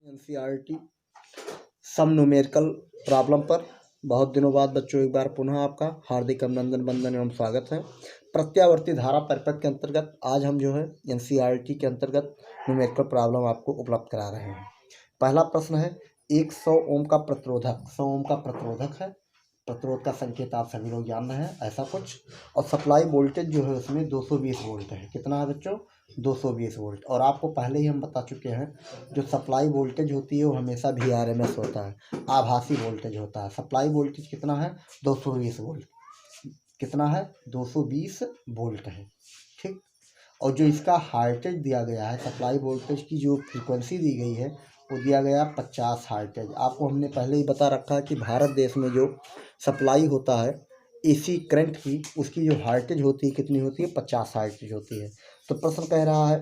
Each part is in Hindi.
एनसीईआरटी सम न्यूमेरिकल प्रॉब्लम पर बहुत दिनों बाद बच्चों एक बार पुनः आपका हार्दिक अभिनंदन वंदन एवं स्वागत है। प्रत्यावर्ती धारा परिपथ के अंतर्गत आज हम जो है एनसीईआरटी के अंतर्गत न्यूमेरिकल प्रॉब्लम आपको उपलब्ध करा रहे हैं। पहला प्रश्न है, एक 100 ओम का प्रतिरोधक 100 ओम का प्रतिरोधक है। प्रतिरोध का संकेत आप सभी लोग जान रहे हैं ऐसा कुछ, और सप्लाई वोल्टेज जो है उसमें 220 वोल्ट है। कितना है बच्चों? 220 वोल्ट। और आपको पहले ही हम बता चुके हैं जो सप्लाई वोल्टेज होती है वो हमेशा VRMS होता है, आभासी वोल्टेज होता है। सप्लाई वोल्टेज कितना है? 220 वोल्ट। कितना है? 220 वोल्ट है, ठीक। और जो इसका हार्टेज दिया गया है, सप्लाई वोल्टेज की जो फ्रीक्वेंसी दी गई है वो दिया गया 50 हार्टेज। आपको हमने पहले ही बता रखा है कि भारत देश में जो सप्लाई होता है AC करंट की, उसकी जो हार्टेज होती है कितनी होती है? 50 हार्टेज होती है। तो प्रश्न कह रहा है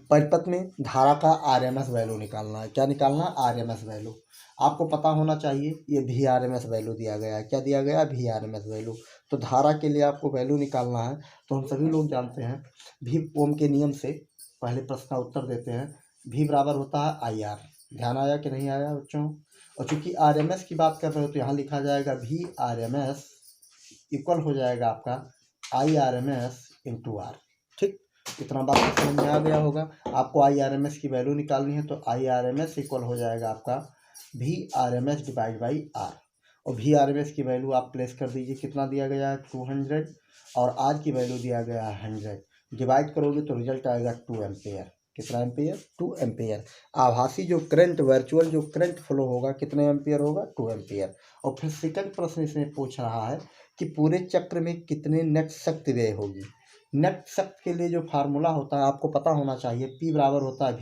परिपथ में धारा का RMS वैल्यू निकालना है। क्या निकालना है? RMS value. आपको पता होना चाहिए ये VRMS वैल्यू दिया गया है। क्या दिया गया? VRMS value. तो धारा के लिए आपको वैल्यू निकालना है। तो हम सभी लोग जानते हैं V ओम के नियम से पहले प्रश्न का उत्तर देते हैं। V बराबर होता है IR। ध्यान आया कि नहीं आया बच्चों? और चूंकि RMS की बात कर रहे हो तो यहाँ लिखा जाएगा VRMS इक्वल हो जाएगा आपका IRMS इंटू R। ठीक, इतना बात तो समझ में आ गया होगा। आपको IRMS की वैल्यू निकालनी है तो IRMS इक्वल हो जाएगा आपका VRMS डिवाइड बाई R। और VRMS की वैल्यू आप प्लेस कर दीजिए। कितना दिया गया है? 200। और R की वैल्यू दिया गया है 100। डिवाइड करोगे तो रिजल्ट आएगा 2 एम्पेयर। कितना एम्पेयर? 2 एम्पेयर। आभासी जो करंट, वर्चुअल जो करंट फ्लो होगा कितने एम्पेयर होगा? 2 एम्पेयर। और फिर सेकंड प्रश्न इसमें पूछ रहा है कि पूरे चक्र में कितने नेट शक्ति व्यय होगी। नेट शक्ति के लिए जो फार्मूला होता है आपको पता होना चाहिए, P बराबर होता है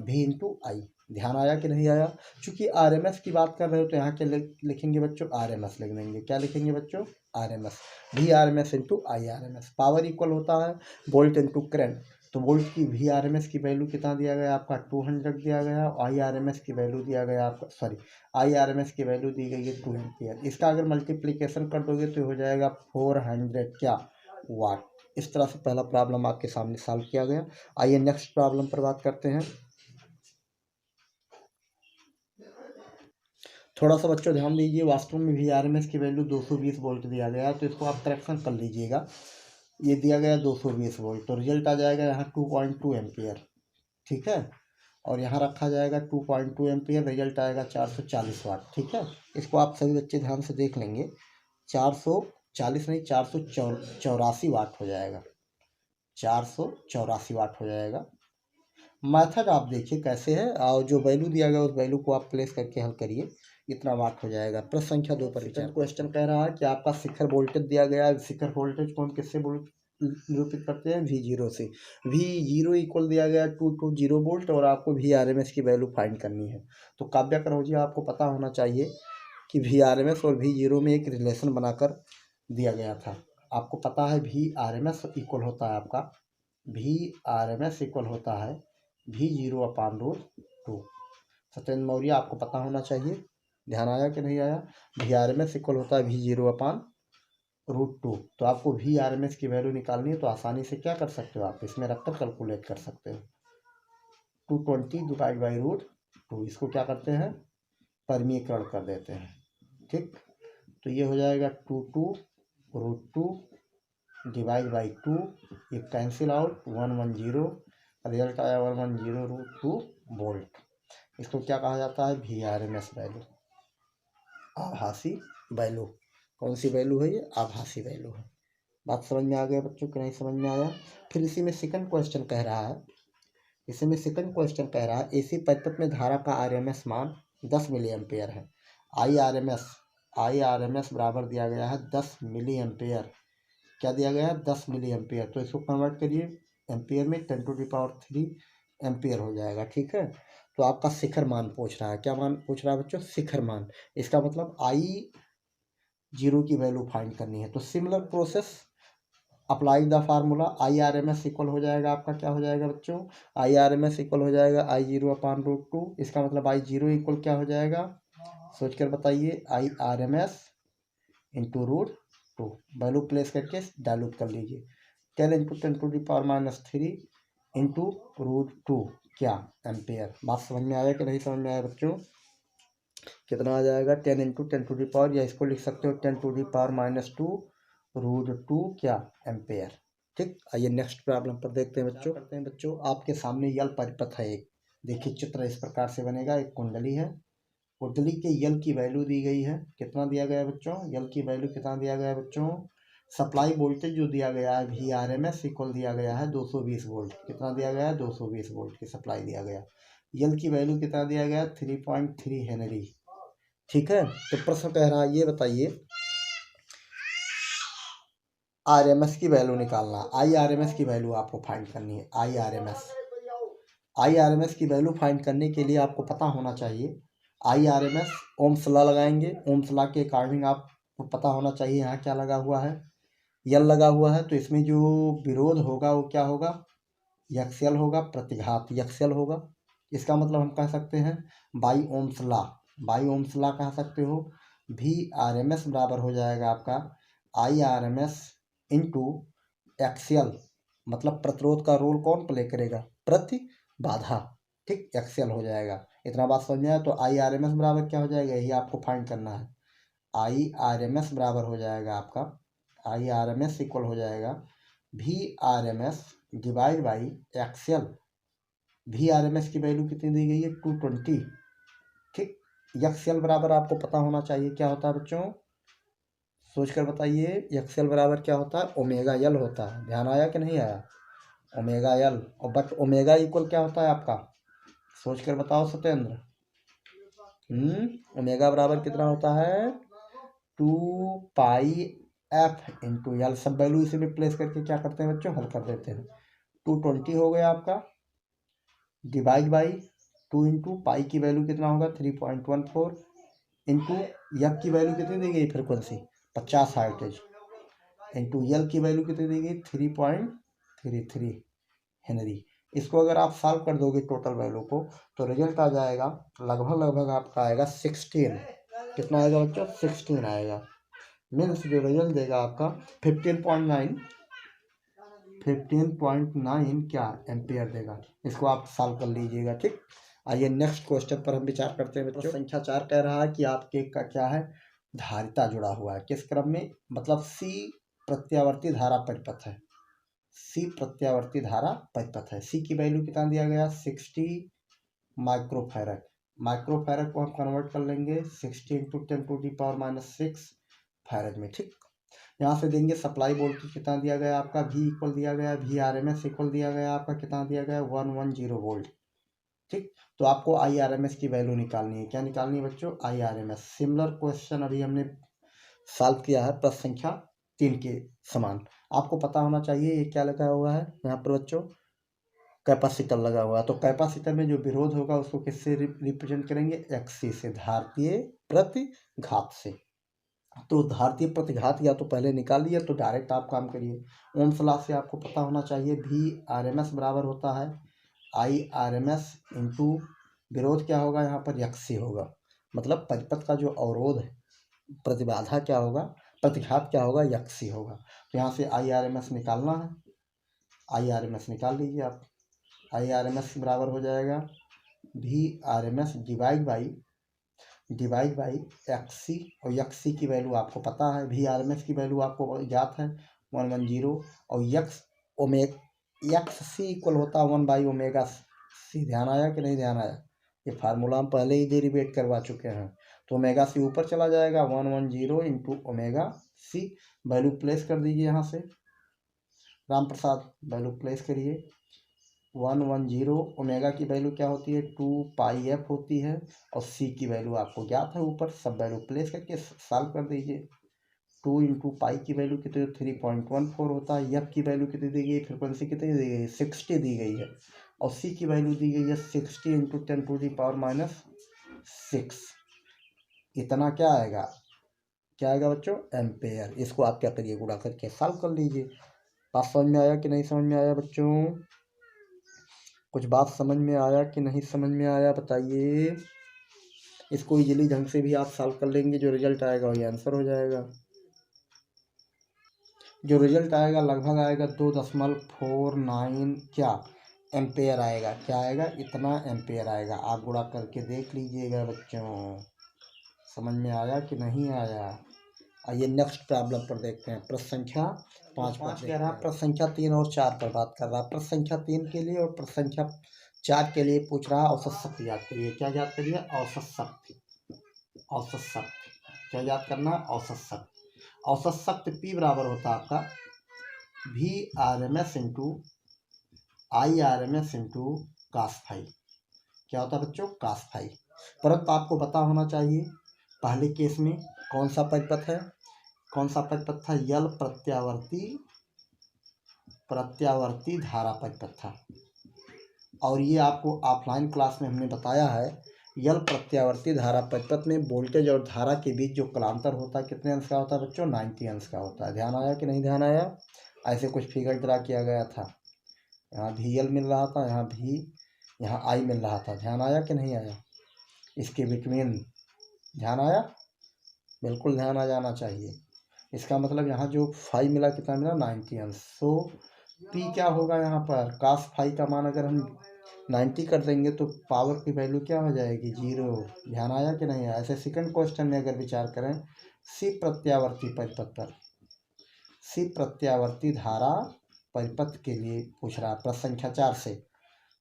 V इंटू आई। ध्यान आया कि नहीं आया? चूंकि RMS की बात कर रहे हो तो यहाँ के लिखेंगे बच्चों RMS लिख देंगे। क्या लिखेंगे बच्चों? RMS। VRMS into IRMS। Power equal होता है वोल्ट इंटू करंट। तो वोल्ट की VRMS की वैल्यू कितना दिया गया आपका? 200 दिया गया। और IRMS की वैल्यू दिया गया आपका, सॉरी, IRMS की वैल्यू दी गई है 2 एम्पियर। इसका अगर मल्टीप्लिकेशन कर दोगे तो हो जाएगा 400 क्या वाट। इस तरह से पहला प्रॉब्लम आपके सामने सॉल्व किया गया। आइए नेक्स्ट प्रॉब्लम पर बात करते हैं। थोड़ा सा बच्चों ध्यान दीजिए, वास्तव में VRMS की वैल्यू 220 वोल्ट दिया गया है तो इसको आप करेक्शन कर लीजिएगा। ये दिया गया 220 वोल्ट तो रिजल्ट आ जाएगा यहाँ 2.2 एम्पियर, ठीक है। और यहाँ रखा जाएगा 2.2 एम्पियर, रिजल्ट आएगा 440 वाट, ठीक है। इसको आप सभी बच्चे ध्यान से देख लेंगे। 440 नहीं, 484 वाट हो जाएगा। 484 वाट हो जाएगा। मेथड आप देखिए कैसे है, और जो वैल्यू दिया गया उस वैल्यू को आप प्लेस करके हल करिए, इतना वाट हो जाएगा। प्रश्न संख्या 2 पर विचार। क्वेश्चन कह रहा है कि आपका शिखर वोल्टेज दिया गया है। शिखर वोल्टेज को हम किससे निरूपित करते हैं? V0 से। V0 इक्वल दिया गया 220 वोल्ट और आपको VRMS की वैल्यू फाइंड करनी है। तो काव्या करोजी आपको पता होना चाहिए कि VRMS और V0 में एक रिलेशन बनाकर दिया गया था। आपको पता है VRMS इक्वल होता है आपका, VRMS इक्वल होता है V0 अपान √2। सत्येंद्र मौर्य आपको पता होना चाहिए। ध्यान आया कि नहीं आया? VRMS इक्वल होता है V0 अपान √2। तो आपको VRMS की वैल्यू निकालनी है तो आसानी से क्या कर सकते हो, आप इसमें रखकर कैलकुलेट कर सकते हो। 220 डिवाइड बाई √2, इसको क्या करते हैं? परमीकरण कर देते हैं, ठीक। तो ये हो जाएगा 2 डिवाइड बाई 2, ये कैंसिल आउट, 110, रिजल्ट आया 110 √2 वोल्ट। इसको क्या कहा जाता है? VRMS वैल्यू, आभासी वैल्यू। कौन सी वैल्यू है ये? आभासी वैल्यू है। बात समझ में आ गया बच्चों कि नहीं समझ में आया? फिर इसी में सेकंड क्वेश्चन कह रहा है, AC परिपथ में धारा का RMS मान 10 मिली एम्पेयर है। IRMS बराबर दिया गया है 10 मिली एम्पेयर। क्या दिया गया है? 10 मिली एम्पेयर। तो इसको कन्वर्ट करिए एम्पेयर में, 10⁻³ एम्पेयर हो जाएगा, ठीक है। तो आपका शिखर मान पूछ रहा है। क्या मान पूछ रहा है बच्चों? शिखर मान। इसका मतलब I0 की वैल्यू फाइंड करनी है। तो similar process, apply the formula. IRMS equal हो जाएगा आपका, क्या हो जाएगा बच्चों? IRMS इक्वल हो जाएगा I0 अपान √2। इसका मतलब I0 इक्वल क्या हो जाएगा? सोच कर बताइए। IRMS इंटू √2, वैल्यू प्लेस करके डायलूट कर लीजिए। 10 × 10⁻³ इंटू √2 क्या एम्पेयर। बात समझ में आया कि नहीं समझ में आया बच्चों? कितना आ जाएगा 10 इंटू 10⁻, या इसको लिख सकते हो 10⁻⁻2 √2 क्या एम्पेयर। ठीक, आइए नेक्स्ट प्रॉब्लम पर देखते हैं बच्चों। करते हैं बच्चों, आपके सामने यल परिपथ है एक। देखिए चित्र इस प्रकार से बनेगा। एक कुंडली है, कुंडली के यल की वैल्यू दी गई है। कितना दिया गया है बच्चों? यल की वैल्यू कितना दिया गया है बच्चों? सप्लाई वोल्टेज जो दिया गया है VRMS इक्वल दिया गया है 220 वोल्ट। कितना दिया गया है? 220 वोल्ट की सप्लाई दिया गया। यल की वैल्यू कितना दिया गया है? 3.3 हेनरी। ठीक है, तो प्रश्न कह रहा है ये बताइए RMS की वैल्यू निकालना। IRMS की वैल्यू आपको फाइंड करनी है। IRMS की वैल्यू फाइंड करने के लिए आपको पता होना चाहिए IRMS। ओम्स लॉ लगाएंगे। ओम्स लॉ के अकॉर्डिंग आपको पता होना चाहिए यहाँ क्या लगा हुआ है, यल लगा हुआ है। तो इसमें जो विरोध होगा वो क्या होगा? यक्सल होगा, प्रतिघात यक्सल होगा। इसका मतलब हम कह सकते हैं by Ohm's law. By Ohm's law कह सकते हो। VRMS बराबर हो जाएगा आपका IRMS इंटू एक्सल। मतलब प्रतिरोध का रोल कौन प्ले करेगा? प्रतिबाधा। ठीक, एक्सल हो जाएगा। इतना बात समझ में आया? तो IRMS बराबर क्या हो जाएगा, यही आपको फाइंड करना है। IRMS बराबर हो जाएगा आपका, IRMS इक्वल हो जाएगा VRMS divide by XL. VRMS की वैल्यू कितनी दी गई है? 220। ठीक, एक्सल बराबर आपको पता होना चाहिए क्या होता है बच्चों? सोचकर बताइए, एक्सल बराबर क्या होता है? ओमेगा यल होता है। ध्यान आया कि नहीं आया? ओमेगा यल। और बट ओमेगा इक्वल क्या होता है आपका? सोचकर बताओ सत्येंद्र। ओमेगा बराबर कितना होता है? 2πf into L. सब वैल्यू इसी में प्लेस करके क्या करते हैं बच्चों? हल कर देते हैं। 220 हो गया आपका, डिवाइड बाई 2 इंटू पाई की वैल्यू कितना होगा? 3.14 इंटू यफ की वैल्यू कितनी दी गई? फ्रिक्वेंसी 50 हर्ट्ज इंटू यल की वैल्यू कितनी दी गई? 3.33 हेनरी। इसको अगर आप सॉल्व कर दोगे टोटल वैल्यू को तो रिजल्ट आ जाएगा लगभग आपका आएगा 16। कितना आएगा बच्चों? 16 आएगा। मीन्स जो रिजल्ट देगा आपका 15.9 क्या एम्पियर देगा। इसको आप सॉल्व कर लीजिएगा। ठीक, आइए नेक्स्ट क्वेश्चन पर हम विचार करते हैं बच्चों। संख्या 4 कह रहा है कि आपके का क्या है? धारिता जुड़ा हुआ है। किस क्रम में? मतलब C प्रत्यावर्ती धारा परिपथ है। C प्रत्यावर्ती धारा परिपथ है। C की वैल्यू कितना दिया गया? 60 माइक्रोफैरड। माइक्रोफैरड को हम कन्वर्ट कर लेंगे 60 इंटू 10⁻⁻6 फैरड में। ठीक, यहाँ से देंगे सप्लाई वोल्टेज कितना दिया गया आपका? V इक्वल दिया गया, VRMS इक्वल दिया गया आपका कितना दिया गया? 110 वोल्ट। ठीक, तो आपको IRMS की वैल्यू निकालनी है। क्या निकालनी है बच्चों? IRMS। सिमिलर क्वेश्चन अभी हमने सॉल्व किया है प्रश्न संख्या 3 के समान। आपको पता होना चाहिए ये क्या लगा हुआ है यहाँ पर बच्चों? कैपेसिटर लगा हुआ है। तो कैपेसिटर में जो विरोध होगा उसको किससे रिप्रेजेंट करेंगे? XC से, धारतीय प्रतिघात से। तो धारतीय प्रतिघात या तो पहले निकाल लिया तो डायरेक्ट आप काम करिए। ओम्स लॉ से आपको पता होना चाहिए VRMS बराबर होता है IRMS इंटू विरोध क्या होगा यहाँ पर? XC होगा। मतलब परिपथ का जो अवरोध है, प्रतिबाधा क्या होगा? प्रतिघात क्या होगा? XC होगा। तो यहाँ से IRMS निकालना है। IRMS निकाल लीजिए आप। IRMS बराबर हो जाएगा VRMS डिवाइड बाई XC। और XC की वैल्यू आपको पता है, VRMS की वैल्यू आपको ज्ञात है 110। और XC इक्वल होता है 1/ω/c। ध्यान आया कि नहीं ध्यान आया? ये फार्मूला हम पहले ही डेरिवेट करवा चुके हैं। तो ω/c ऊपर चला जाएगा 110 इंटू ω/c। वैल्यू प्लेस कर दीजिए यहाँ से। राम प्रसाद वैल्यू प्लेस करिए। 110 ओमेगा की वैल्यू क्या होती है? 2πf होती है। और C की वैल्यू आपको ज्ञात है ऊपर। सब वैल्यू प्लेस करके सॉल्व कर दीजिए। 2 इंटू पाई की वैल्यू कितनी? 3.14 होता है। F की वैल्यू कितनी दी गई? फ्रिक्वेंसी कितनी दी गई? 60 दी गई है। और C की वैल्यू दी गई है 60 इंटू 10⁻⁻6। इतना क्या आएगा? क्या आएगा बच्चों? एम्पेयर। इसको आप क्या करिए? गुणा करके सॉल्व कर लीजिए। बात समझ में आया कि नहीं समझ में आया बच्चों? कुछ बात समझ में आया कि नहीं समझ में आया बताइए। इसको इजीली ढंग से भी आप सॉल्व कर लेंगे। जो रिजल्ट आएगा वही आंसर हो जाएगा। जो रिजल्ट आएगा लगभग आएगा 2.49 क्या एम्पेयर आएगा। क्या आएगा? इतना एम्पेयर आएगा। आप गुणा करके देख लीजिएगा बच्चों, समझ में आया कि नहीं आया? आइए नेक्स्ट प्रॉब्लम पर देखते हैं। प्रश्न संख्या 5 पर कह रहा है, प्रश्न संख्या 3 और 4 पर बात कर रहा है। प्रश्न संख्या 3 के लिए और प्रश्न संख्या 4 के लिए पूछ रहा है औसत शक्ति याद करिए। क्या याद करिए? औसत शक्ति। औसत शक्ति क्या याद करना? औसत शक्ति। औसत शक्ति P बराबर होता है आपका VRMS into IRMS into cos phi. क्या होता है बच्चों? Cos phi. परंतु आपको पता होना चाहिए पहले केस में कौन सा परिपथ है, कौन सा परिपथ था? यल प्रत्यावर्ती धारा परिपथ था। और ये आपको ऑफलाइन क्लास में हमने बताया है। यल प्रत्यावर्ती धारा परिपथ में वोल्टेज और धारा के बीच जो कलांतर होता है कितने अंश का होता है बच्चों? 90 अंश का होता है। ध्यान आया कि नहीं ध्यान आया? ऐसे कुछ फिगर ड्रा किया गया था। यहाँ VL मिल रहा था, यहाँ V, यहाँ I मिल रहा था। ध्यान आया कि नहीं आया? इसके बिटवीन ध्यान आया? बिल्कुल ध्यान आ जाना चाहिए। इसका मतलब यहाँ जो फाई मिला कितना मिला? 90 अंश। सो P क्या होगा यहाँ पर? कास फाई का मान अगर हम 90 कर देंगे तो पावर की वैल्यू क्या हो जाएगी? 0। ध्यान आया कि नहीं आया? ऐसे सेकंड क्वेश्चन में अगर विचार करें C प्रत्यावर्ती परिपथ पर, C प्रत्यावर्ती धारा परिपथ के लिए पूछ रहा है प्रश्न संख्या 4 से,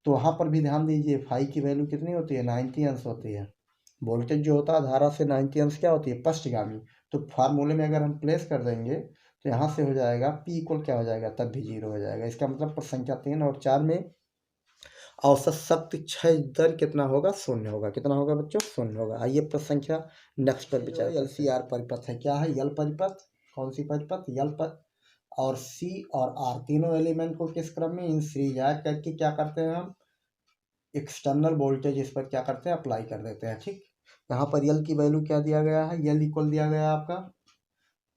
तो वहाँ पर भी ध्यान दीजिए फाई की वैल्यू कितनी होती है? 90 अंश होती है। वोल्टेज जो होता है धारा से 90 अंश क्या होती है? पश्चगामी। तो फार्मूले में अगर हम प्लेस कर देंगे तो यहाँ से हो जाएगा P इक्वल क्या हो जाएगा? तब भी 0 हो जाएगा। इसका मतलब प्रश्न संख्या 3 और 4 में औसत शक्ति क्षय दर कितना होगा? 0 होगा। कितना होगा बच्चों? 0 होगा। आइए प्रश्न संख्या नेक्स्ट पर विचार। LCR परिपथ है। क्या है? यल परिपथ। कौन सी परिपथ? यल पर। और C और R तीनों एलिमेंट को किस क्रम में? इन सीरीज ऐड करके क्या करते हैं हम? एक्सटर्नल वोल्टेज इस पर क्या करते हैं? अप्लाई कर देते हैं। ठीक, यहाँ पर यल की वैल्यू क्या दिया गया है? यल इक्वल दिया गया है आपका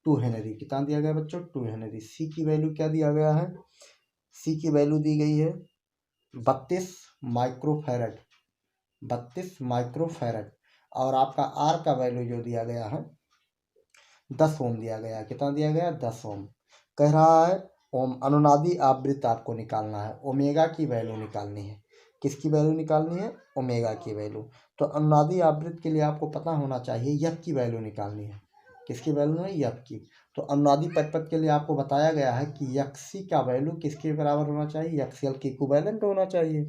2 हेनरी। कितना दिया गया बच्चों? 2 हेनरी। सी की वैल्यू क्या दिया गया है? सी की वैल्यू दी गई है 32 माइक्रोफैरड। 32 माइक्रोफैरड। और आपका आर का वैल्यू जो दिया गया है 10 ओम दिया गया। कितना दिया गया? 10 ओम। कह रहा है ओम अनुनादी आवृत्ति आपको निकालना है, ओमेगा की वैल्यू निकालनी है। किसकी वैल्यू निकालनी है? ओमेगा की वैल्यू। तो अनुनादी आवृत्ति के लिए आपको पता होना चाहिए एफ की वैल्यू निकालनी है। किसकी वैल्यू है? एफ की। तो अनुनादी परिपथ के लिए आपको बताया गया है कि एक्सी का वैल्यू किसके बराबर होना चाहिए? एक्सएल के इक्विवेलेंट होना चाहिए।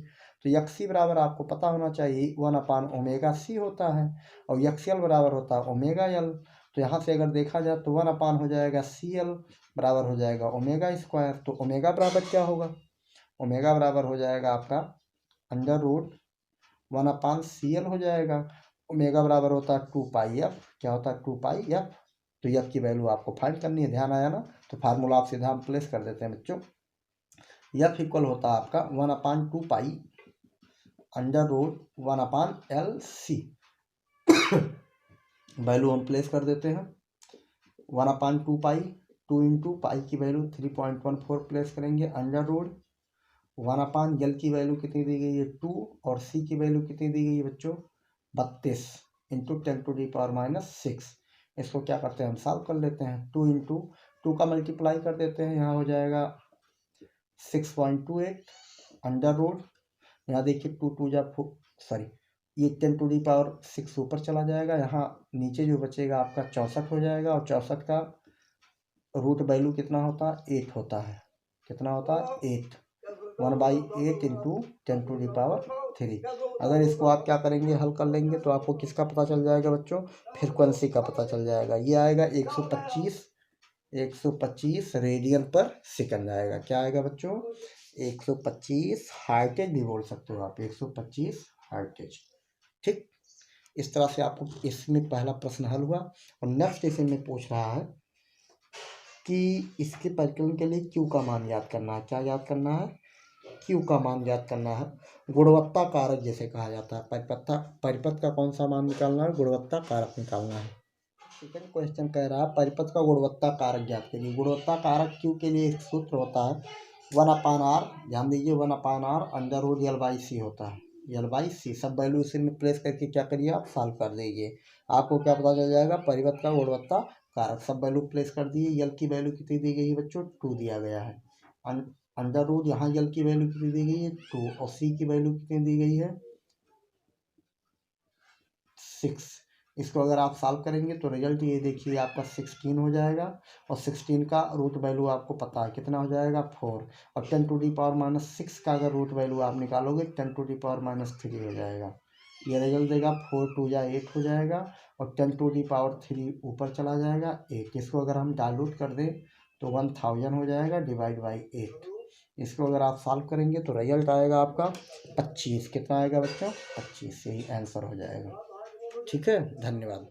तो एक्सी बराबर आपको पता होना चाहिए 1/ओमेगा C होता है और एक्सएल बराबर होता है ओमेगा एल। तो यहाँ से अगर देखा जाए तो 1 हो जाएगा CL बराबर हो जाएगा ओमेगा स्क्वायर। तो ओमेगा बराबर क्या होगा? ओमेगा बराबर हो जाएगा आपका √1/CL हो जाएगा। ओमेगा बराबर होता है 2πf। क्या होता है? 2πf। तो एफ की वैल्यू आपको फाइंड करनी है। ध्यान आया ना? तो फार्मूला आप सीधा हम प्लेस कर देते हैं बच्चों। एफ इक्वल होता है आपका 1/2π√1/LC। वैल्यू हम प्लेस कर देते हैं 1/2π। 2 इंटू पाई की वैल्यू 3.14 प्लेस करेंगे। √1/L की वैल्यू कितनी दी गई है? 2। और C की वैल्यू कितनी दी गई है बच्चों? 32 इंटू 10⁻⁻6। इसको क्या करते हैं? हम सॉल्व कर लेते हैं। 2 इंटू 2 का मल्टीप्लाई कर देते हैं। यहाँ हो जाएगा 6.28 अंडर रूट। यहाँ देखिए 2 2 जा सॉरी ये 10⁻6 ऊपर चला जाएगा। यहाँ नीचे जो बचेगा आपका 64 हो जाएगा। और 64 का रूट वैल्यू कितना होता है? 8 होता है। कितना होता है? 8। 1/8 इंटू 10⁻3। अगर इसको आप क्या करेंगे? हल कर लेंगे तो आपको किसका पता चल जाएगा बच्चों? फ्रीक्वेंसी का पता चल जाएगा। ये आएगा 125 रेडियन पर सेकंड आएगा। क्या आएगा बच्चों? 125 हर्ट्ज भी बोल सकते हो आप। 125 हर्ट्ज। ठीक, इस तरह से आपको इसमें पहला प्रश्न हल हुआ। और नेक्स्ट इसमें पूछ रहा है कि इसके परिकलन के लिए क्यू का मान याद करना है। क्या याद करना है? क्यू का मान याद करना है। गुणवत्ता कारक जैसे कहा जाता है। परिपथ का कौन सा मान निकालना है? गुणवत्ता कारक निकालना है। सेकंड क्वेश्चन कह रहा है परिपथ का गुणवत्ता कारक ज्ञात करिए। गुणवत्ता कारक क्यू के लिए एक सूत्र होता है 1/R। ध्यान दीजिए 1/R √L/C होता है। L/C सब वैल्यू इसी में प्लेस करके क्या करिए? आप सॉल्व कर दीजिए। आपको क्या पता चल जाएगा? परिपथ का गुणवत्ता कारक सब वैल्यू प्लेस कर दिए। यल की वैल्यू कितनी दी गई है बच्चों? 2 दिया गया है। अंडर रूट यहाँ यल की वैल्यू कितनी दी गई है 2 और सी की वैल्यू कितनी दी गई है 6। इसको अगर आप सॉल्व करेंगे तो रिजल्ट ये देखिए आपका 16 हो जाएगा और 16 का रूट वैल्यू आपको पता है कितना हो जाएगा 4 और 10⁻⁻6 का अगर रूट वैल्यू आप निकालोगे 10⁻3 हो जाएगा। ये रिजल्ट देगा 4 2 जा 8 हो जाएगा और 10⁻3 ऊपर चला जाएगा 8। इसको अगर हम डायलूट कर दें तो 1000 हो जाएगा डिवाइड बाई 8। इसको अगर आप सॉल्व करेंगे तो रिजल्ट आएगा आपका 25। कितना आएगा बच्चों 25, यही आंसर हो जाएगा। ठीक है, धन्यवाद।